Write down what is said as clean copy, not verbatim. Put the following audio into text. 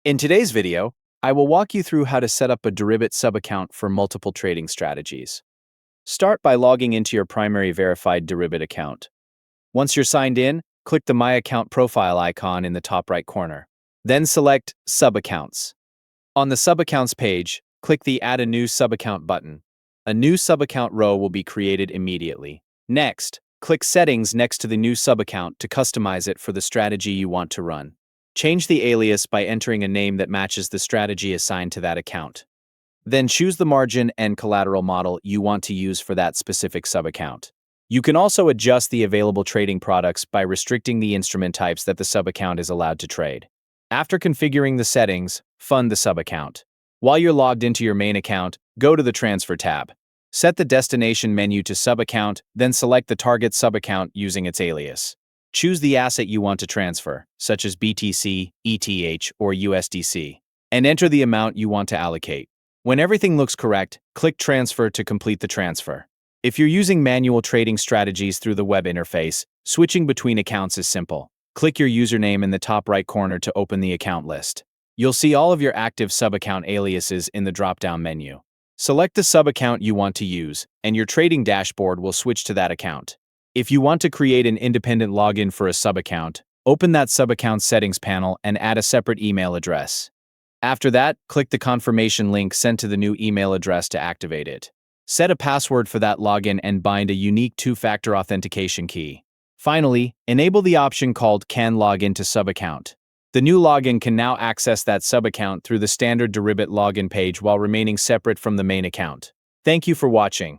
In today's video, I will walk you through how to set up a Deribit sub-account for multiple trading strategies. Start by logging into your primary verified Deribit account. Once you're signed in, click the My Account profile icon in the top right corner. Then select Sub-Accounts. On the Sub-Accounts page, click the Add a New Sub-Account button. A new sub-account row will be created immediately. Next, click Settings next to the new sub-account to customize it for the strategy you want to run. Change the alias by entering a name that matches the strategy assigned to that account. Then choose the margin and collateral model you want to use for that specific sub-account. You can also adjust the available trading products by restricting the instrument types that the sub-account is allowed to trade. After configuring the settings, fund the sub-account. While you're logged into your main account, go to the Transfer tab. Set the destination menu to sub-account, then select the target sub-account using its alias. Choose the asset you want to transfer, such as BTC, ETH, or USDC, and enter the amount you want to allocate. When everything looks correct, click Transfer to complete the transfer. If you're using manual trading strategies through the web interface, switching between accounts is simple. Click your username in the top right corner to open the account list. You'll see all of your active sub-account aliases in the drop-down menu. Select the sub-account you want to use, and your trading dashboard will switch to that account. If you want to create an independent login for a sub-account, open that sub-account settings panel and add a separate email address. After that, click the confirmation link sent to the new email address to activate it. Set a password for that login and bind a unique two-factor authentication key. Finally, enable the option called Can Log Into Sub-Account. The new login can now access that sub-account through the standard Deribit login page while remaining separate from the main account. Thank you for watching.